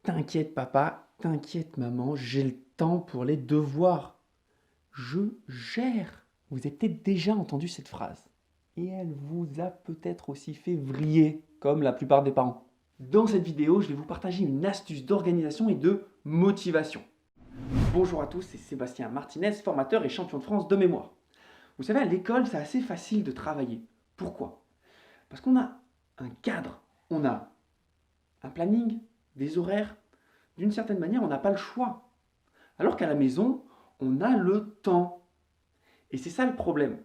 T'inquiète papa, t'inquiète maman, j'ai le temps pour les devoirs. Je gère. Vous avez peut-être déjà entendu cette phrase. Et elle vous a peut-être aussi fait vriller, comme la plupart des parents. Dans cette vidéo, je vais vous partager une astuce d'organisation et de motivation. Bonjour à tous, c'est Sébastien Martinez, formateur et champion de France de mémoire. Vous savez, à l'école, c'est assez facile de travailler. Pourquoi? Parce qu'on a un cadre, on a un planning, des horaires. D'une certaine manière, on n'a pas le choix. Alors qu'à la maison, on a le temps. Et c'est ça le problème.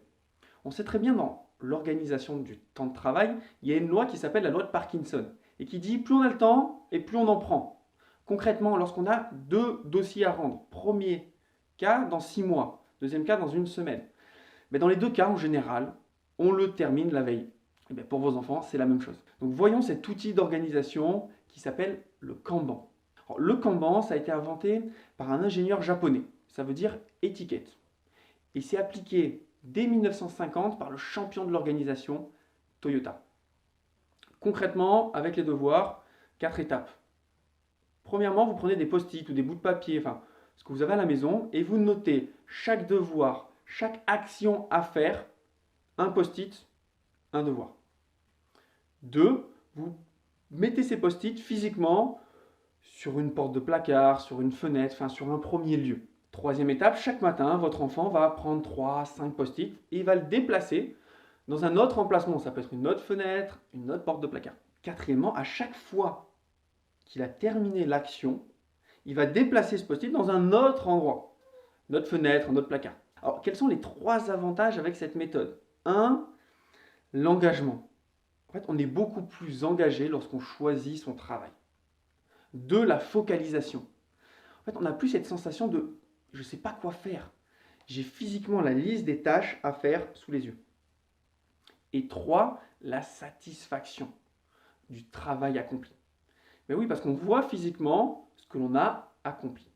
On sait très bien dans l'organisation du temps de travail, il y a une loi qui s'appelle la loi de Parkinson et qui dit plus on a le temps et plus on en prend. Concrètement, lorsqu'on a 2 dossiers à rendre, premier cas dans 6 mois, deuxième cas dans une semaine, mais dans les 2 cas en général, on le termine la veille. Et bien pour vos enfants, c'est la même chose. Donc voyons cet outil d'organisation qui s'appelle le Kanban. Alors, le Kanban, ça a été inventé par un ingénieur japonais. Ça veut dire étiquette. Et c'est appliqué dès 1950 par le champion de l'organisation, Toyota. Concrètement, avec les devoirs, 4 étapes. Premièrement, vous prenez des post-it ou des bouts de papier, enfin, ce que vous avez à la maison, et vous notez chaque devoir, chaque action à faire, un post-it, un devoir. 2, vous mettez ces post-it physiquement sur une porte de placard, sur une fenêtre, enfin sur un premier lieu. Troisième étape, chaque matin, votre enfant va prendre 3, 5 post-it et il va le déplacer dans un autre emplacement. Ça peut être une autre fenêtre, une autre porte de placard. Quatrièmement, à chaque fois qu'il a terminé l'action, il va déplacer ce post-it dans un autre endroit. Une autre fenêtre, un autre placard. Alors, quels sont les 3 avantages avec cette méthode? 1, l'engagement. En fait, on est beaucoup plus engagé lorsqu'on choisit son travail. 2, la focalisation. En fait, on n'a plus cette sensation de « je ne sais pas quoi faire ». J'ai physiquement la liste des tâches à faire sous les yeux. Et 3, la satisfaction du travail accompli. Mais oui, parce qu'on voit physiquement ce que l'on a accompli.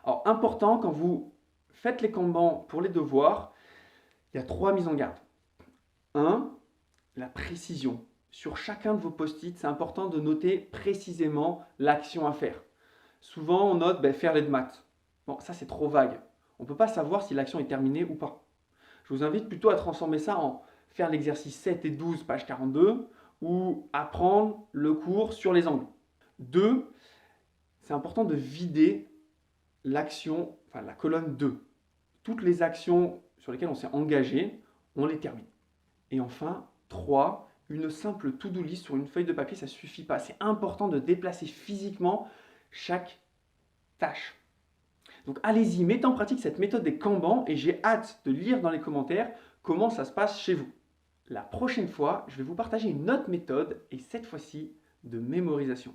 Alors, important, quand vous faites les Kanban pour les devoirs, il y a 3 mises en garde. 1, la précision. Sur chacun de vos post-it, c'est important de noter précisément l'action à faire. Souvent, on note faire les maths. Bon, ça, c'est trop vague. On ne peut pas savoir si l'action est terminée ou pas. Je vous invite plutôt à transformer ça en faire l'exercice 7 et 12, page 42, ou apprendre le cours sur les angles. 2, c'est important de vider l'action, enfin la colonne 2. Toutes les actions sur lesquelles on s'est engagé, on les termine. Et enfin, 3, une simple to-do list sur une feuille de papier, ça ne suffit pas. C'est important de déplacer physiquement chaque tâche. Donc allez-y, mettez en pratique cette méthode des Kanban et j'ai hâte de lire dans les commentaires comment ça se passe chez vous. La prochaine fois, je vais vous partager une autre méthode et cette fois-ci de mémorisation.